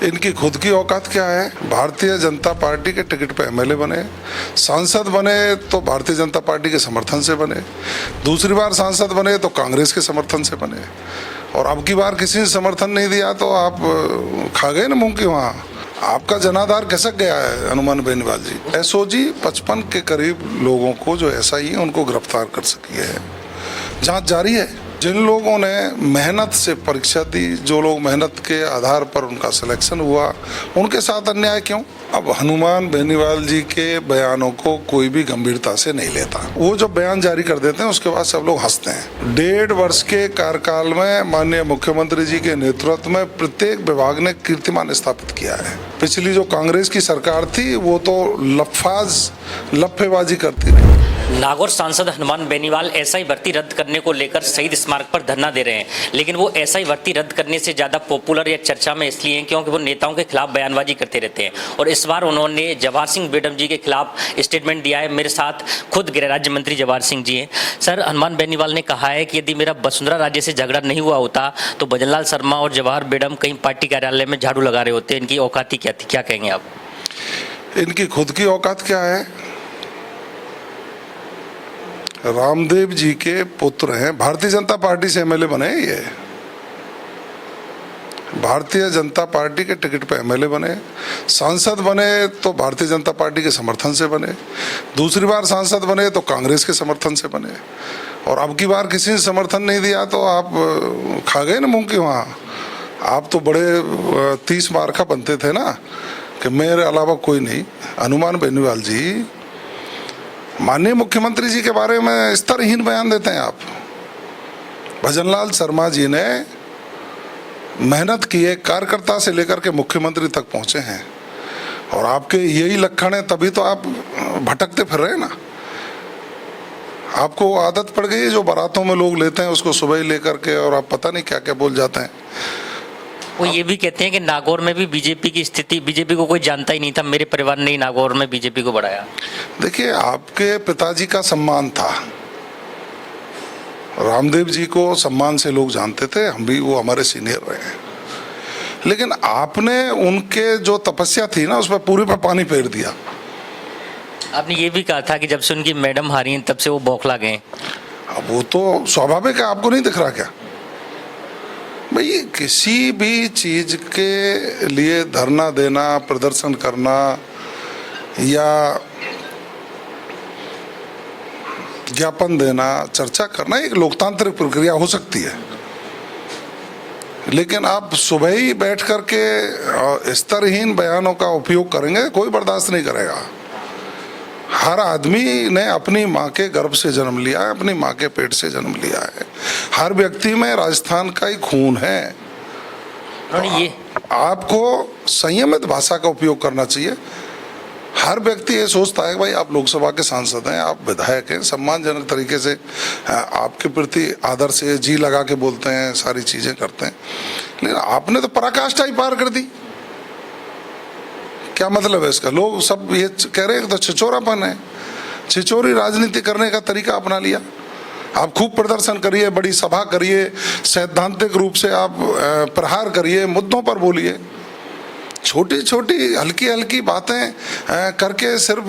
इनकी खुद की औकात क्या है? भारतीय जनता पार्टी के टिकट पे एमएलए बने, सांसद बने तो भारतीय जनता पार्टी के समर्थन से बने, दूसरी बार सांसद बने तो कांग्रेस के समर्थन से बने, और अब की बार किसी ने समर्थन नहीं दिया तो आप खा गए ना मुंह की वहाँ। आपका जनाधार खिसक गया है हनुमान बेनीवाल जी। एसओजी 55 के करीब लोगों को जो एसआई है उनको गिरफ्तार कर सकी है। जांच जारी है। जिन लोगों ने मेहनत से परीक्षा दी, जो लोग मेहनत के आधार पर उनका सिलेक्शन हुआ, उनके साथ अन्याय क्यों? अब हनुमान बेनीवाल जी के बयानों को कोई भी गंभीरता से नहीं लेता। वो जब बयान जारी कर देते हैं उसके बाद सब लोग हंसते हैं। 1.5 वर्ष के कार्यकाल में माननीय मुख्यमंत्री जी के नेतृत्व में प्रत्येक विभाग ने कीर्तिमान स्थापित किया है। पिछली जो कांग्रेस की सरकार थी वो तो लफेबाजी करती रही। नागौर सांसद हनुमान बेनीवाल एसआई भर्ती रद्द करने को लेकर शहीद स्मारक पर धरना दे रहे हैं, लेकिन वो एसआई भर्ती रद्द करने से ज़्यादा पॉपुलर या चर्चा में इसलिए हैं क्योंकि वो नेताओं के खिलाफ बयानबाजी करते रहते हैं। और इस बार उन्होंने जवाहर सिंह बेडम जी के खिलाफ स्टेटमेंट दिया है। मेरे साथ खुद गृह राज्य मंत्री जवाहर सिंह जी हैं। सर, हनुमान बेनीवाल ने कहा है कि यदि मेरा वसुंधरा राज्य से झगड़ा नहीं हुआ होता तो भजनलाल शर्मा और जवाहर बेडम कहीं पार्टी कार्यालय में झाड़ू लगा रहे होते। इनकी औकात क्या थी, क्या कहेंगे आप? इनकी खुद की औकात क्या है? रामदेव जी के पुत्र हैं, भारतीय जनता पार्टी से एमएलए बने। ये भारतीय जनता पार्टी के टिकट पे एमएलए बने, सांसद बने तो भारतीय जनता पार्टी के समर्थन से बने, दूसरी बार सांसद बने तो कांग्रेस के समर्थन से बने, और अब की बार किसी ने समर्थन नहीं दिया तो आप खा गए ना मुंह की वहाँ। आप तो बड़े 30 मार का बनते थे ना कि मेरे अलावा कोई नहीं। हनुमान बेनीवाल जी माननीय मुख्यमंत्री जी के बारे में स्तरहीन बयान देते हैं आप। भजनलाल शर्मा जी ने मेहनत की है, कार्यकर्ता से लेकर के मुख्यमंत्री तक पहुंचे हैं, और आपके यही लक्षण है, तभी तो आप भटकते फिर रहे हैं ना। आपको आदत पड़ गई है जो बारातों में लोग लेते हैं उसको सुबह ही लेकर के, और आप पता नहीं क्या क्या बोल जाते हैं। वो ये भी कहते हैं कि नागौर में भी बीजेपी की स्थिति, बीजेपी को कोई जानता ही नहीं था, मेरे परिवार ने ही नागौर में बीजेपी को बढ़ाया। देखिए, आपके पिताजी का सम्मान था, रामदेव जी को सम्मान से लोग जानते थे, हम भी, वो हमारे सीनियर रहे हैं, लेकिन आपने उनके जो तपस्या थी ना उस पर पूरे पर पानी फेर दिया। आपने ये भी कहा था कि जब से उनकी मैडम हारी तब से वो बौखला गए। अब वो तो स्वाभाविक है, आपको नहीं दिख रहा क्या? भाई, किसी भी चीज के लिए धरना देना, प्रदर्शन करना या ज्ञापन देना, चर्चा करना एक लोकतांत्रिक प्रक्रिया हो सकती है, लेकिन आप सुबह ही बैठ करके स्तरहीन बयानों का उपयोग करेंगे, कोई बर्दाश्त नहीं करेगा। हर आदमी ने अपनी माँ के गर्भ से जन्म लिया है, अपनी माँ के पेट से जन्म लिया है। हर व्यक्ति में राजस्थान का ही खून है। ये आपको संयमित भाषा का उपयोग करना चाहिए। हर व्यक्ति ये सोचता है कि भाई आप लोकसभा के सांसद हैं, आप विधायक हैं, सम्मानजनक तरीके से आपके प्रति आदर से जी लगा के बोलते हैं, सारी चीजें करते हैं, लेकिन आपने तो पराकाष्ठा ही पार कर दी। क्या मतलब है इसका? लोग सब ये कह रहे हैं कि तो छिछोरापन है, छिछोरी राजनीति करने का तरीका अपना लिया। आप खूब प्रदर्शन करिए, बड़ी सभा करिए, सैद्धांतिक रूप से आप प्रहार करिए, मुद्दों पर बोलिए। छोटी छोटी हल्की हल्की बातें करके सिर्फ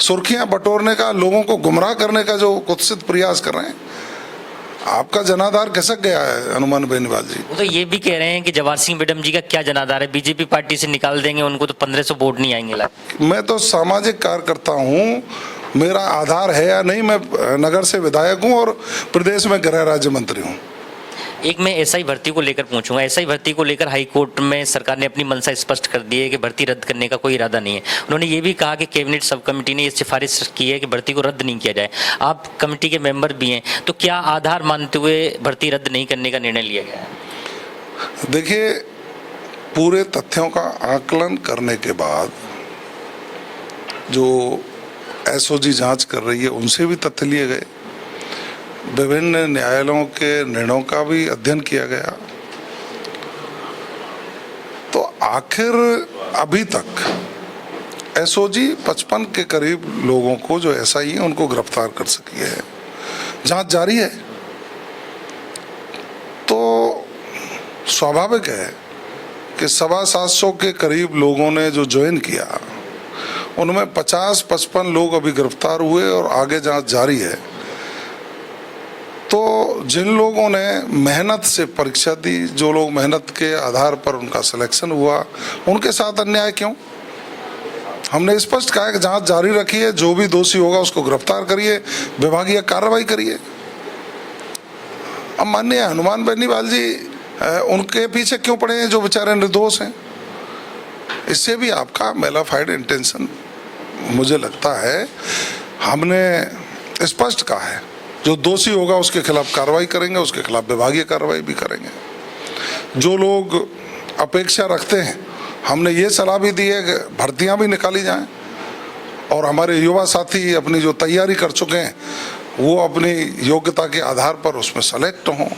सुर्खियां बटोरने का, लोगों को गुमराह करने का जो कुत्सित प्रयास कर रहे हैं, आपका जनाधार खिसक गया है हनुमान बेनीवाल जी। वो तो ये भी कह रहे हैं कि जवाहर सिंह बेडम जी का क्या जनाधार है, बीजेपी पार्टी से निकाल देंगे उनको तो 1500 वोट नहीं आएंगे। मैं तो सामाजिक कार्यकर्ता हूँ, मेरा आधार है या नहीं, मैं नगर से विधायक हूँ और प्रदेश में गृह राज्य मंत्री हूँ। एक मैं एसआई भर्ती को लेकर पूछूंगा। एसआई भर्ती को लेकर हाई कोर्ट में सरकार ने अपनी मंशा स्पष्ट कर दी है कि भर्ती रद्द करने का कोई इरादा नहीं है। उन्होंने ये भी कहा कि कैबिनेट सब कमेटी ने ये सिफारिश की है कि भर्ती को रद्द नहीं किया जाए। आप कमेटी के मेंबर भी हैं, तो क्या आधार मानते हुए भर्ती रद्द नहीं करने का निर्णय लिया गया है? देखिए, पूरे तथ्यों का आकलन करने के बाद जो एसओजी जांच कर रही है उनसे भी तथ्य लिए गए, विभिन्न न्यायालयों के निर्णयों का भी अध्ययन किया गया, तो आखिर अभी तक एसओजी 55 के करीब लोगों को जो एसआई है उनको गिरफ्तार कर सकी है। जांच जारी है, तो स्वाभाविक है कि 750 के करीब लोगों ने जो ज्वाइन किया, उनमें 50-55 लोग अभी गिरफ्तार हुए और आगे जांच जारी है। तो जिन लोगों ने मेहनत से परीक्षा दी, जो लोग मेहनत के आधार पर उनका सिलेक्शन हुआ, उनके साथ अन्याय क्यों? हमने स्पष्ट कहा है कि जांच जारी रखिए, जो भी दोषी होगा उसको गिरफ्तार करिए, विभागीय कार्रवाई करिए। अब माननीय हनुमान बेनीवाल जी उनके पीछे क्यों पड़े हैं जो बेचारे निर्दोष हैं? इससे भी आपका मेलाफाइड इंटेंशन मुझे लगता है। हमने स्पष्ट कहा है, जो दोषी होगा उसके खिलाफ कार्रवाई करेंगे, उसके खिलाफ विभागीय कार्रवाई भी करेंगे। जो लोग अपेक्षा रखते हैं, हमने ये सलाह भी दी है कि भर्तियां भी निकाली जाएं और हमारे युवा साथी अपनी जो तैयारी कर चुके हैं वो अपनी योग्यता के आधार पर उसमें सेलेक्ट हों।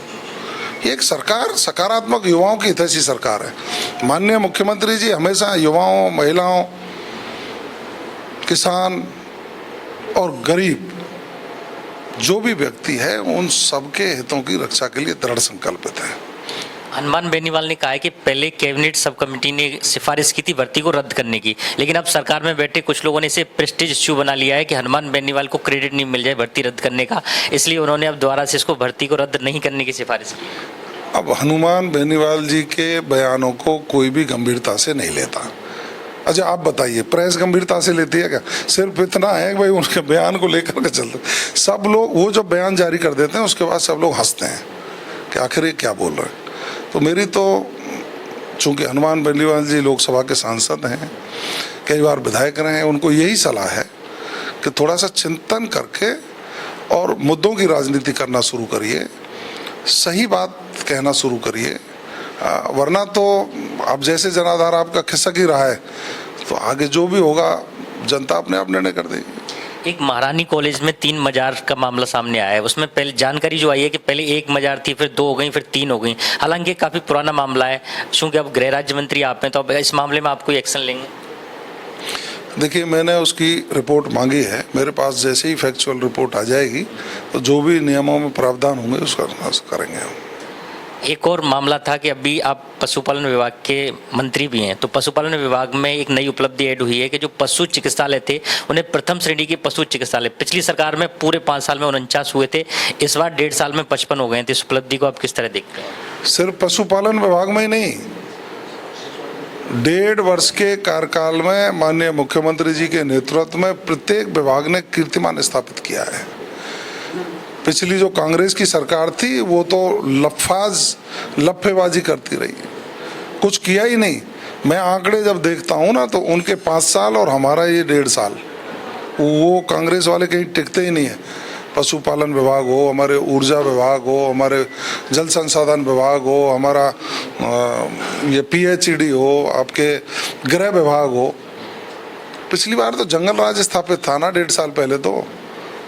ये एक सरकार सकारात्मक युवाओं की हितैषी सरकार है। माननीय मुख्यमंत्री जी हमेशा युवाओं, महिलाओं, किसान और गरीब जो भी व्यक्ति है उन सबके हितों की रक्षा के लिए दृढ़ संकल्पित है। हनुमान बेनीवाल ने कहा है कि पहले कैबिनेट सब कमेटी ने सिफारिश की थी भर्ती को रद्द करने की, लेकिन अब सरकार में बैठे कुछ लोगों ने इसे प्रेस्टीज इश्यू बना लिया है कि हनुमान बेनीवाल को क्रेडिट नहीं मिल जाए भर्ती रद्द करने का, इसलिए उन्होंने अब दोबारा से इसको भर्ती को रद्द नहीं करने की सिफारिश की। अब हनुमान बेनीवाल जी के बयानों को कोई भी गंभीरता से नहीं लेता। अच्छा आप बताइए, प्रेस गंभीरता से लेती है क्या? सिर्फ इतना है कि भाई उनके बयान को लेकर के चलते सब लोग, वो जो बयान जारी कर देते हैं उसके बाद सब लोग हंसते हैं कि आखिर ये क्या बोल रहे हैं। तो मेरी तो, चूंकि हनुमान बेनीवाल जी लोकसभा के सांसद हैं, कई बार विधायक रहे हैं, उनको यही सलाह है कि थोड़ा सा चिंतन करके और मुद्दों की राजनीति करना शुरू करिए, सही बात कहना शुरू करिए, वरना तो अब जैसे जनाधार आपका खिसक ही रहा है तो आगे जो भी होगा जनता अपने आप निर्णय कर देगी। एक महारानी कॉलेज में 3 मजार का मामला सामने आया है। उसमें पहले जानकारी जो आई है कि पहले 1 मजार थी, फिर 2 हो गई, फिर 3 हो गई। हालांकि काफ़ी पुराना मामला है, चूँकि अब गृह राज्य मंत्री आप हैं, तो अब इस मामले में आप कोई एक्शन लेंगे? देखिए, मैंने उसकी रिपोर्ट मांगी है। मेरे पास जैसे ही फैक्चुअल रिपोर्ट आ जाएगी तो जो भी नियमों में प्रावधान होंगे उसका करेंगे हम। एक और मामला था कि अभी आप पशुपालन विभाग के मंत्री भी हैं, तो पशुपालन विभाग में एक नई उपलब्धि ऐड हुई है कि जो पशु चिकित्सालय थे उन्हें प्रथम श्रेणी के पशु चिकित्सालय, पिछली सरकार में पूरे 5 साल में 49 हुए थे, इस बार 1.5 साल में 55 हो गए थे। इस उपलब्धि को आप किस तरह देखते हैं? सिर्फ पशुपालन विभाग में ही नहीं, 1.5 वर्ष के कार्यकाल में माननीय मुख्यमंत्री जी के नेतृत्व में प्रत्येक विभाग ने कीर्तिमान स्थापित किया है। पिछली जो कांग्रेस की सरकार थी वो तो लफेबाजी करती रही, कुछ किया ही नहीं। मैं आंकड़े जब देखता हूँ ना तो उनके 5 साल और हमारा ये 1.5 साल, वो कांग्रेस वाले कहीं टिकते ही नहीं है। पशुपालन विभाग हो, हमारे ऊर्जा विभाग हो, हमारे जल संसाधन विभाग हो, हमारा ये PHED हो, आपके गृह विभाग हो। पिछली बार तो जंगल राज स्थापित था ना 1.5 साल पहले। तो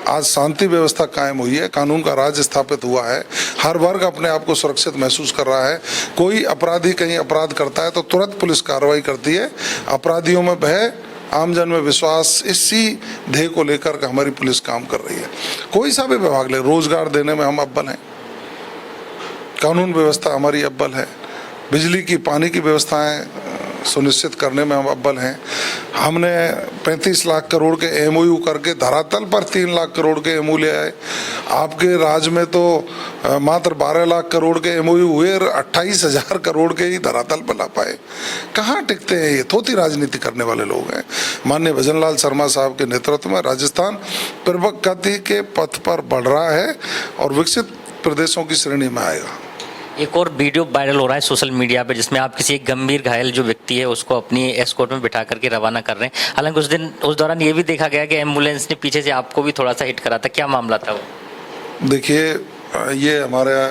आज शांति व्यवस्था कायम हुई है, कानून का राज स्थापित हुआ है, हर वर्ग अपने आप को सुरक्षित महसूस कर रहा है। कोई अपराधी कहीं अपराध करता है तो तुरंत पुलिस कार्रवाई करती है। अपराधियों में भय, आमजन में विश्वास, इसी ध्येय को लेकर के हमारी पुलिस काम कर रही है। कोई सा भी विभाग ले, रोजगार देने में हम अव्वल हैं, कानून व्यवस्था हमारी अव्वल है, बिजली की, पानी की व्यवस्थाएं सुनिश्चित करने में हम अव्वल हैं। हमने 35 लाख करोड़ के MOU करके धरातल पर 3 लाख करोड़ के MOU ले आए। आपके राज्य में तो मात्र 12 लाख करोड़ के MOU हुए और 28,000 करोड़ के ही धरातल पर ला पाए। कहाँ टिकते हैं ये? थोती राजनीति करने वाले लोग हैं। माननीय भजनलाल शर्मा साहब के नेतृत्व में राजस्थान प्रगति के पथ पर बढ़ रहा है और विकसित प्रदेशों की श्रेणी में आएगा। एक और वीडियो वायरल हो रहा है सोशल मीडिया पे, जिसमें आप किसी एक गंभीर घायल जो व्यक्ति है उसको अपनी एस्कॉर्ट में बिठा करके रवाना कर रहे हैं। हालांकि उस दौरान ये भी देखा गया कि एम्बुलेंस ने पीछे से आपको भी थोड़ा सा हिट करा था। क्या मामला था वो? देखिए, ये हमारा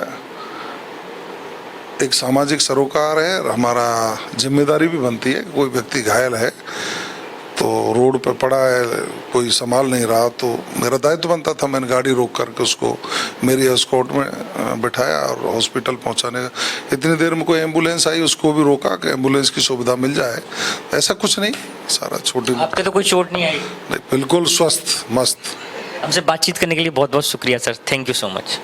एक सामाजिक सरोकार है, हमारा जिम्मेदारी भी बनती है। कोई व्यक्ति घायल है तो रोड पे पड़ा है, कोई संभाल नहीं रहा, तो मेरा दायित्व बनता था, मैंने गाड़ी रोक करके उसको मेरी एस्कॉर्ट में बिठाया और हॉस्पिटल पहुंचाने का। इतनी देर में कोई एम्बुलेंस आई, उसको भी रोका कि एम्बुलेंस की सुविधा मिल जाए। ऐसा कुछ नहीं, सारा छोटी। आपके तो कोई चोट नहीं आई? नहीं, बिल्कुल स्वस्थ मस्त। हमसे बातचीत करने के लिए बहुत बहुत शुक्रिया sir, thank you so much.